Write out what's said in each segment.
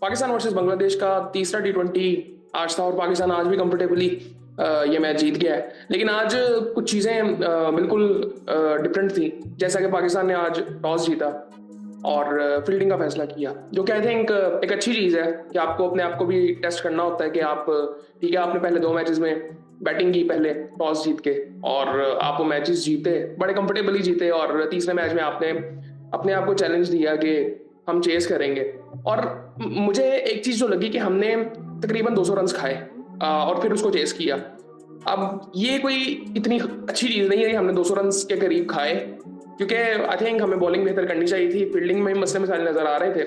Pakistan versus Bangladesh का तीसरा टी20 आज था और पाकिस्तान आज भी कंफर्टेबली ये मैच जीत गया है। लेकिन आज कुछ चीज़ें बिल्कुल डिफरेंट थी। जैसा कि पाकिस्तान ने आज टॉस जीता और फील्डिंग का फैसला किया, जो कि आई थिंक एक अच्छी चीज़ है कि आपको अपने आप को भी टेस्ट करना होता है कि आप ठीक है, आपने पहले 2 मैचेस में बैटिंग की पहले टॉस जीत के और आप वो मैचेस जीते, बड़े कंफर्टेबली जीते और तीसरे मैच में आपने अपने आप को चैलेंज दिया कि हम चेस करेंगे। और मुझे एक चीज़ जो लगी कि हमने तकरीबन 200 रन खाए और फिर उसको चेस किया। अब ये कोई इतनी अच्छी चीज़ नहीं है कि हमने 200 रन के करीब खाए, क्योंकि आई थिंक हमें बॉलिंग बेहतर करनी चाहिए थी। फील्डिंग में मसले मसाले नजर आ रहे थे।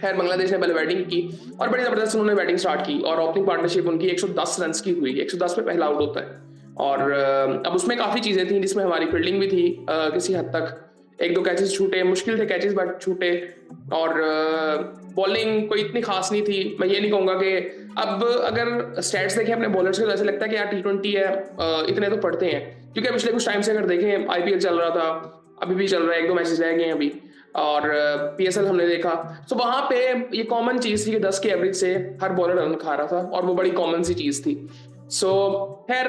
खैर, बांग्लादेश ने पहले बैटिंग की और बड़ी जबरदस्त उन्होंने बैटिंग स्टार्ट की और ओपनिंग पार्टनरशिप उनकी 110 रन की हुई। 110 पे पहला आउट होता है और अब उसमें काफ़ी चीज़ें थी जिसमें हमारी फील्डिंग भी थी किसी हद तक। एक दो कैचेस छूटे, मुश्किल थे कैचेस बट छूटे। और बॉलिंग कोई इतनी खास नहीं थी। मैं ये नहीं कहूँगा कि अब अगर स्टैट्स देखें अपने बॉलर्स के तो ऐसे लगता है कि यार टी20 है, इतने तो पढ़ते हैं। क्योंकि पिछले कुछ टाइम से अगर देखें, आईपीएल चल रहा था, अभी भी चल रहा है, 1-2 मैचेस रह गए हैं अभी, और पीएसएल हमने देखा। तो वहां पे ये कॉमन चीज थी कि 10 के एवरेज से हर बॉलर रन खा रहा था और वो बड़ी कॉमन सी चीज थी। सो खैर,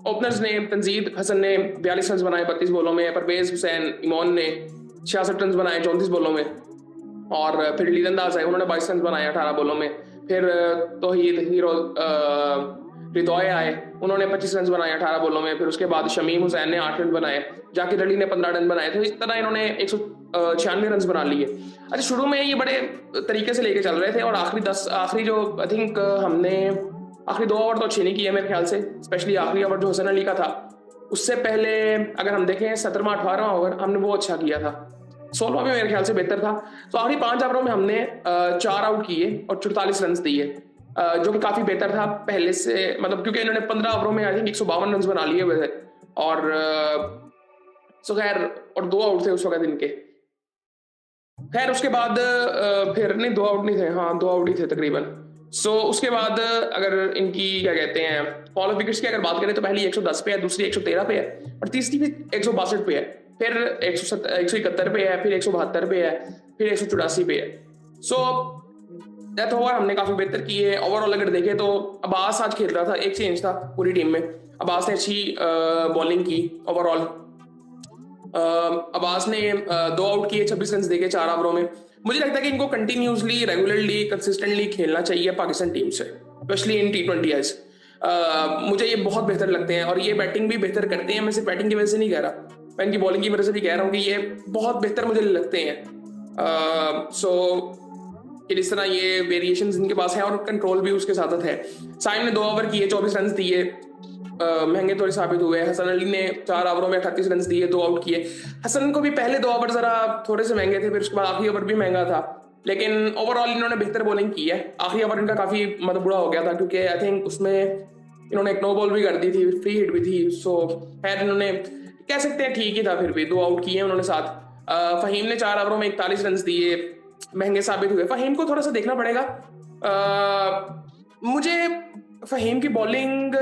ओपनर्स ने तंजीद हसन ने 42 रन बनाए 32 बॉलों में। परवेज हुसैन इमोन ने 66 रन बनाए 34 बॉलों में। और फिर लीलंदाज है, उन्होंने 22 रन बनाए 18 बॉलों में। फिर तौहीद हीरो रिदोय आए, उन्होंने 25 रन बनाए 18 बॉलों में। फिर उसके बाद शमीम हुसैन ने 8 रन बनाए, जाकिर अली ने 15 रन बनाए। तो इस तरह इन्होंने 196 रन बना लिए। अच्छा, शुरू में ये बड़े तरीके से लेके चल रहे थे और आखिरी जो आई थिंक हमने आखिरी 2 ओवर तो अच्छे नहीं किए मेरे ख्याल से, स्पेशली आखिरी ओवर जो हसन अली का था। उससे पहले अगर हम देखें 17वां 18वां ओवर हमने वो अच्छा किया था। 16वां भी मेरे ख्याल से बेहतर था। तो आखिरी 5 ओवरों में हमने 4 आउट किए और 44 रन दिए, जो कि काफी बेहतर था पहले से। मतलब क्योंकि इन्होंने 15 ओवरों में आई थिंक 152 रन बना लिए हुए थे। और सो खैर, और 2 आउट थे उस वक्त इनके। खैर उसके बाद फिर नहीं, 2 आउट नहीं थे, हाँ 2 आउट ही थे तकरीबन। सो उसके बाद अगर इनकी क्या कहते हैं फॉल ऑफ विकेट्स की अगर बात करें तो पहली 110 पे है, दूसरी 113 पे है और तीसरी भी 162 पे है। फिर 171 पे है, फिर 172 पे है, फिर 184 पे है। सो डेथ ओवर हमने काफी बेहतर की है। ओवरऑल अगर देखें तो अब्बास आज खेल रहा था, एक चेंज था पूरी टीम में। अब्बास ने अच्छी बॉलिंग की ओवरऑल। अब्बास ने 2 आउट किए, 26 रन देके 4 ओवरों में। मुझे लगता है कि इनको कंटिन्यूसली, रेगुलरली, कंसिस्टेंटली खेलना चाहिए पाकिस्तान टीम से, स्पेशली इन टी20 आइज। मुझे ये बहुत बेहतर लगते हैं और ये बैटिंग भी बेहतर करते हैं। मैं सिर्फ बैटिंग की वजह से नहीं कह रहा, मैं इनकी बॉलिंग की वजह से भी कह रहा हूँ कि ये बहुत बेहतर मुझे लगते हैं। कि जिस तरह ये वेरिएशन इनके पास है और कंट्रोल भी उसके साथ है। साइम ने 2 ओवर किए, 24 रन दिए, महंगे थोड़े साबित हुए। हसन अली ने 4 ओवरों में 38 रन दिए, 2 आउट किए। हसन को भी पहले 2 ओवर जरा थोड़े से महंगे थे, फिर उसके बाद आखिरी ओवर भी महंगा था, लेकिन ओवरऑल इन्होंने बेहतर बॉलिंग की है। आखिरी ओवर इनका काफी मतलब बुरा हो गया था क्योंकि आई थिंक उसमें इन्होंने एक नो बॉल भी कर दी थी, फ्री हिट भी थी। सो खैर, इन्होंने कह सकते हैं ठीक ही था, फिर भी 2 आउट किए उन्होंने साथ। फहीम ने 4 ओवरों में 41 रन दिए, महंगे साबित हुए। फहीम को थोड़ा सा देखना पड़ेगा। मुझे फहीम की बॉलिंग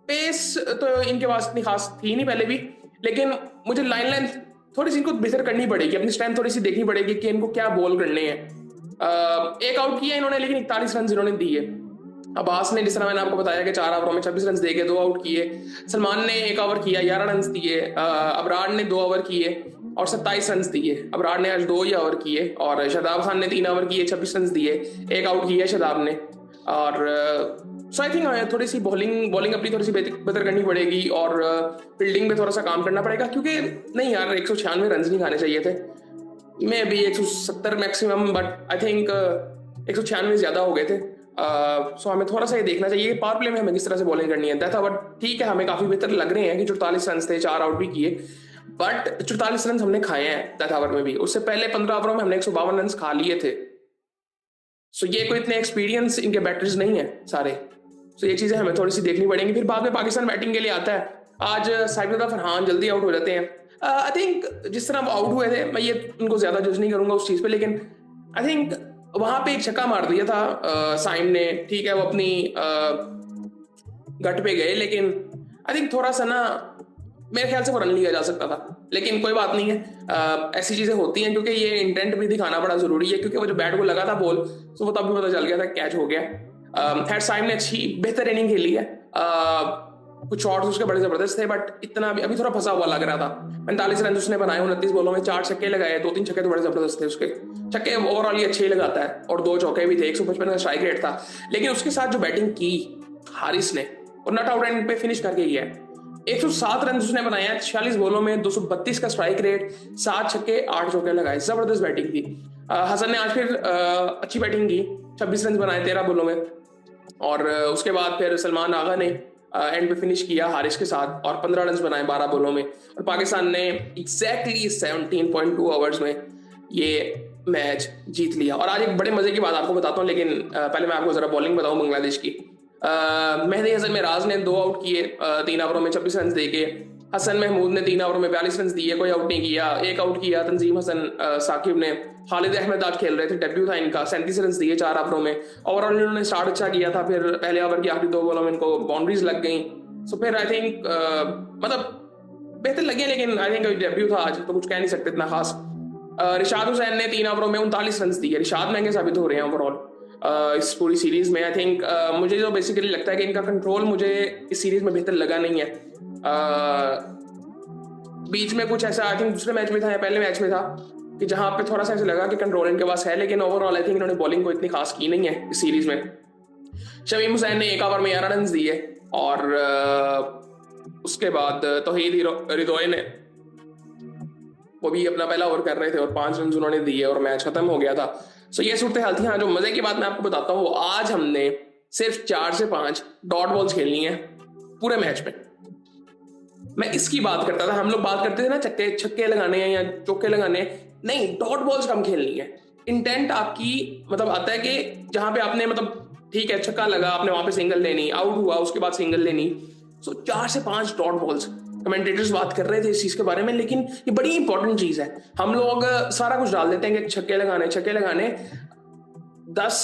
पेस तो इनके पास इतनी खास थी नहीं पहले भी, लेकिन मुझे लाइन लेंथ थोड़ी सी इनको बेहतर करनी पड़ेगी, अपनी स्ट्रेंथ थोड़ी सी देखनी पड़ेगी कि इनको क्या बॉल करने हैं। एक आउट किया इन्होंने, लेकिन 41 रन इन्होंने दिए। अब्बास ने, जिस तरह मैंने आपको बताया कि 4 ओवरों में 26 रन देके 2 आउट किए। सलमान ने 1 ओवर किया, 11 रन दिए। अबरार ने 2 ओवर किए और 27 रन दिए। अबरार ने आज 2 ही ओवर किए। और शादाब खान ने 3 ओवर किए, 26 रन दिए, 1 आउट किया शादाब ने। और सो आई थिंक हमें थोड़ी सी बॉलिंग अपनी थोड़ी सी बेहतर करनी पड़ेगी और फील्डिंग में थोड़ा सा काम करना पड़ेगा, क्योंकि नहीं यार, 196 रन नहीं खाने चाहिए थे। May be 170 maximum, but I think 196 ज्यादा हो गए थे। सो हमें थोड़ा सा ये देखना चाहिए कि पावर प्ले में हमें किस तरह से बॉलिंग करनी है। था बट ठीक है, हमें काफी बेहतर लग रहे हैं कि 44 रन थे, 4 आउट भी किए, बट 44 रन हमने खाए हैं डेथ ओवर में भी। उससे पहले 15 ओवरों में हमने 152 रन खा लिए थे। सो ये कोई इतने एक्सपीरियंस इनके बैटर्स नहीं है सारे। सो ये चीजें हमें थोड़ी सी देखनी पड़ेंगी। फिर बाद में पाकिस्तान बैटिंग के लिए आता है। आज साइफुद्दीन फरहान जल्दी आउट हो जाते हैं। आई थिंक जिस तरह वो आउट हुए थे, मैं ये उनको ज्यादा जज नहीं करूंगा उस चीज पे, लेकिन आई थिंक वहां पे एक छक्का मार दिया था साइम ने। ठीक है, वो अपनी गट पे गए, लेकिन आई थिंक थोड़ा सा ना मेरे ख्याल से वो रन लिया जा सकता था, लेकिन कोई बात नहीं है। ऐसी चीजें होती हैं क्योंकि ये इंटेंट भी दिखाना बड़ा जरूरी है, क्योंकि वो जो बैट को लगा था बॉल, तो वो तब भी पता चल गया था कैच हो गया। खैर साइम ने अच्छी बेहतर इनिंग खेली है। कुछ शॉट्स उसके बड़े जबरदस्त थे, बट इतना अभी थोड़ा फंसा हुआ लग रहा था। 45 रन उसने बनाए 29 बॉलों में, 4 छक्के लगाए, 2-3 छक्के तो बड़े जबरदस्त थे उसके। छक्के ओवरऑल ही अच्छे ही लगाता है, और 2 चौके भी थे, 155 का स्ट्राइक रेट था। लेकिन उसके साथ जो बैटिंग की हारिस ने, और नॉट आउट एंड पे फिनिश करके गया है। 107 रन उसने बनाया 46 बॉलों में, 232 का स्ट्राइक रेट, 7 छक्के 8 चौके लगाए, जबरदस्त बैटिंग थी। हसन ने आज फिर अच्छी बैटिंग की, 26 रन बनाए 13 बॉलों में। और उसके बाद फिर सलमान आगा ने एंड पे फिनिश किया हारिस के साथ, और 15 रन बनाए 12 बॉलों में, और पाकिस्तान ने एग्जैक्टली 17.2 आवर्स में ये मैच जीत लिया। और आज एक बड़े मजे की बात आपको बताता हूँ, लेकिन पहले मैं आपको जरा बॉलिंग बताऊं बांग्लादेश की। मेहदी हसन मिराज ने 2 आउट किए 3 ओवरों में 26 रन देके। हसन महमूद ने 3 ओवरों में 42 रन दिए, कोई आउट नहीं किया। 1 आउट किया तंजीम हसन साकिब ने। खालिद अहमद आज खेल रहे थे, डेब्यू था इनका, 37 रन दिए 4 ओवरों में। ओवरऑल इन्होंने स्टार्ट अच्छा किया था, फिर पहले ओवर की आखिरी 2 बॉलों में इनको बाउंड्रीज लग गई। सो फिर आई थिंक मतलब बेहतर लगे, लेकिन आई थिंक डेब्यू था आज, तो कुछ कह नहीं सकते इतना खास। रिशाद हुसैन ने 3 ओवरों में 39 रन दिए। रिशाद महंगे साबित हो रहे हैं ओवरऑल इस पूरी सीरीज में। आई थिंक मुझे जो बेसिकली लगता है कि इनका कंट्रोल मुझे इस सीरीज में बेहतर लगा नहीं है। बीच में कुछ ऐसा आई थिंक दूसरे मैच में था या पहले मैच में था कि जहां पे थोड़ा सा ऐसा लगा कि कंट्रोल इनके पास है, लेकिन ओवरऑल आई थिंक इन्होंने बॉलिंग को इतनी खास की नहीं है इस सीरीज में। शमीम हुसैन ने 1 ओवर में 11 रन दिए, और उसके बाद तौहीद रिदोए ने, वो भी अपना पहला ओवर कर रहे थे और 5 रन उन्होंने दिए और मैच खत्म हो गया था। सो ये सूरत हाल थी। हाँ, जो मजे की बात मैं आपको बताता हूँ, वो आज हमने सिर्फ 4 से 5 डॉट बॉल्स खेलनी है पूरे मैच में। मैं इसकी बात करता था, हम लोग बात करते थे ना छक्के छक्के लगाने हैं या चौके लगाने हैं, नहीं, डॉट बॉल्स कम खेलनी है। इंटेंट आपकी मतलब आता है कि जहां पे आपने मतलब ठीक है छक्का लगा, आपने वहां पे सिंगल लेनी, आउट हुआ उसके बाद सिंगल लेनी। सो 4 से 5 डॉट बॉल्स। कमेंटेटर्स बात कर रहे थे इस चीज के बारे में, लेकिन ये बड़ी इंपॉर्टेंट चीज है। हम लोग सारा कुछ डाल देते हैं कि छक्के लगाने 10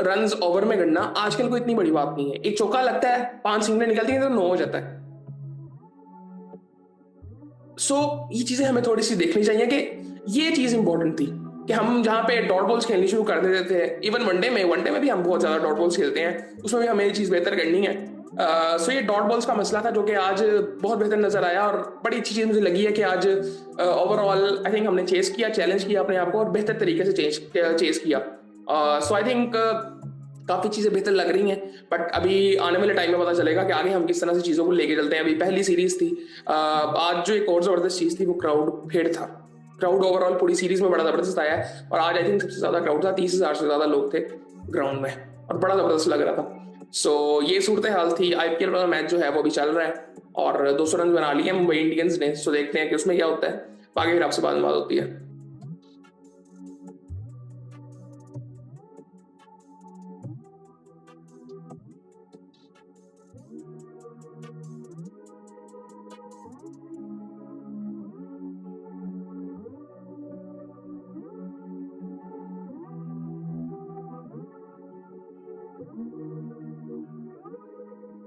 रन ओवर में गणना आजकल कोई इतनी बड़ी बात नहीं है। एक चौका लगता है, 5 सिंगलें निकलती हैं तो 9 हो जाता है। सो ये चीजें हमें थोड़ी सी देखनी चाहिए कि ये चीज इंपॉर्टेंट थी कि हम जहां पे डॉट बॉल्स खेलनी शुरू कर देते थे। इवन वनडे में भी हम बहुत ज्यादा डॉट बॉल्स खेलते हैं, उसमें भी हमें ये चीज बेहतर करनी है। सो ये डॉट बॉल्स का मसला था जो कि आज बहुत बेहतर नजर आया, और बड़ी अच्छी चीज मुझे लगी है कि आज ओवरऑल आई थिंक हमने चेस किया, चैलेंज किया अपने आप को, और बेहतर तरीके से चेस किया। सो आई थिंक काफी चीजें बेहतर लग रही हैं। बट अभी आने वाले टाइम में पता चलेगा कि आगे हम किस तरह से चीजों को लेके चलते हैं। अभी पहली सीरीज थी। आज जो एक और जबरदस्त चीज थी वो क्राउड फेड था। क्राउड ओवरऑल पूरी सीरीज में बड़ा जबरदस्त आया है, और आज आई थिंक सबसे ज्यादा क्राउड था, 30,000 से ज्यादा लोग थे ग्राउंड में, और बड़ा जबरदस्त लग रहा था। सो ये सूरत हाल थी। आईपीएल वाला मैच जो है वो भी चल रहा है, और 200 रन बना लिए मुंबई इंडियंस ने। सो देखते हैं कि उसमें क्या होता है। बाकी फिर आपसे बात होती है।